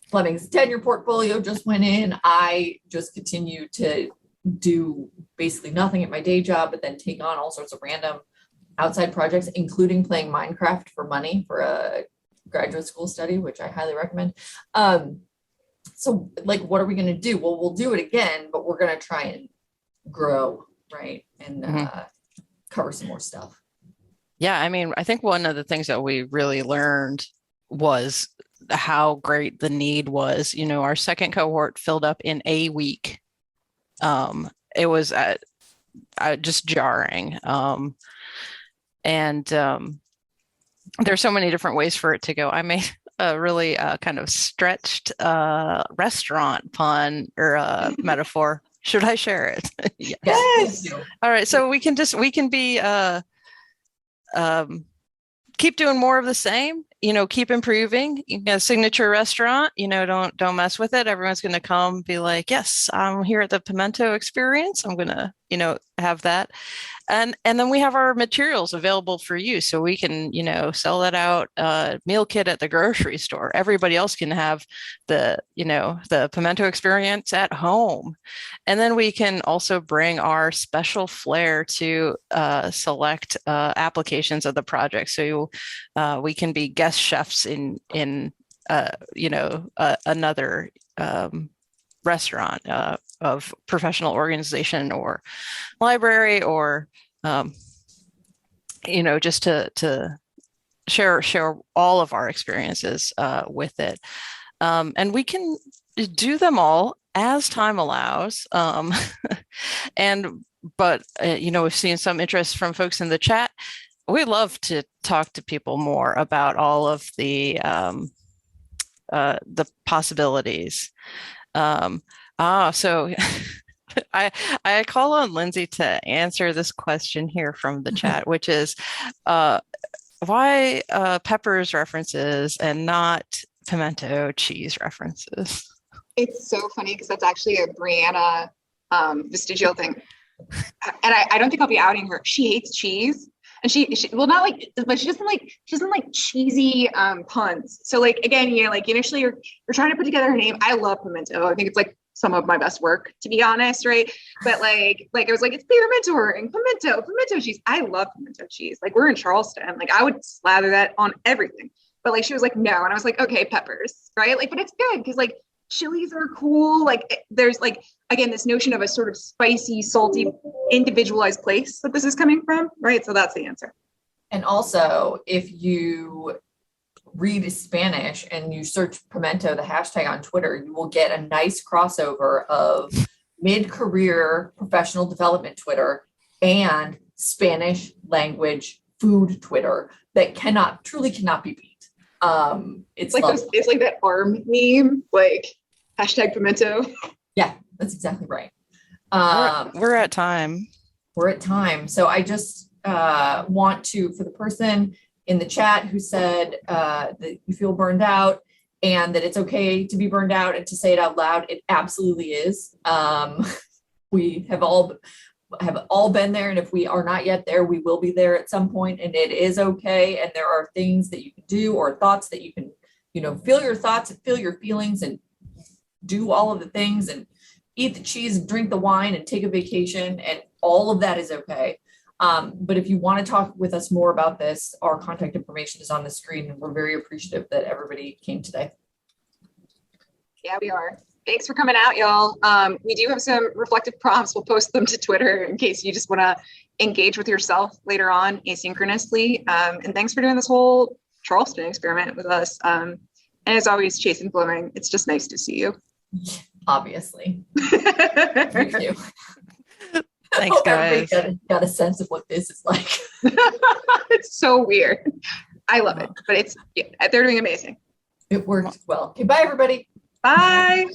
Fleming's tenure portfolio just went in. I just continue to do basically nothing at my day job, but then take on all sorts of random outside projects, including playing Minecraft for money for a graduate school study, which I highly recommend. So what are we going to do? Well, we'll do it again, but we're going to try and grow, right? And cover some more stuff. Yeah, I mean, I think one of the things that we really learned was how great the need was. Our second cohort filled up in a week. It was just jarring. And there's so many different ways for it to go. I made a really kind of stretched restaurant pun or metaphor. Should I share it? Yes. All right. So we can be keep doing more of the same, keep improving. Signature restaurant, don't mess with it. Everyone's going to come be like, yes, I'm here at the PeMento experience. I'm going to, have that. And then we have our materials available for you. So we can, sell that out, meal kit at the grocery store. Everybody else can have the PeMento experience at home. And then we can also bring our special flair to select applications of the project. So we can be guest chefs in another restaurant of professional organization or library, or just to share all of our experiences with it, and we can do them all as time allows. But we've seen some interest from folks in the chat. We love to talk to people more about all of the possibilities. So I call on Lindsay to answer this question here from the chat, which is why peppers references and not pimento cheese references? it's so funny because that's actually a Brianna vestigial thing. And I don't think I'll be outing her. She hates cheese. And she well, not like, but she doesn't like cheesy puns. So like, again, like initially you're trying to put together her name. I love PeMento. I think it's like some of my best work, to be honest, right? But like it was like, it's PeMento and pimento cheese. I love pimento cheese. Like we're in Charleston. Like I would slather that on everything. But like she was like, no. And I was like, okay, peppers, right? Like, but it's good because like chilies are cool. Like there's like, again, this notion of a sort of spicy, salty, individualized place that this is coming from, right? So that's the answer. And also, if you read Spanish and you search PeMento, the hashtag on Twitter, you will get a nice crossover of mid-career professional development Twitter and Spanish language food Twitter that truly cannot be beat. It's like it's like that arm meme, like hashtag PeMento. Yeah, that's exactly right. We're at time. we're at time. So I just want to, for the person in the chat who said that you feel burned out and that it's okay to be burned out and to say it out loud, it absolutely is. We have all been there, and if we are not yet there, we will be there at some point, and it is okay. And there are things that you can do, or thoughts that you can, feel your thoughts and feel your feelings and do all of the things and eat the cheese and drink the wine and take a vacation, and all of that is okay. But if you want to talk with us more about this, our contact information is on the screen, and we're very appreciative that everybody came today. Yeah, we are. Thanks for coming out, y'all. We do have some reflective prompts. We'll post them to Twitter in case you just want to engage with yourself later on asynchronously. And thanks for doing this whole Charleston experiment with us. And as always, Chase and Fleming, it's just nice to see you. Obviously. Thank you. Thanks, guys. Got a sense of what this is like. It's so weird. I love it, but they're doing amazing. It worked well. Okay, bye everybody. Bye.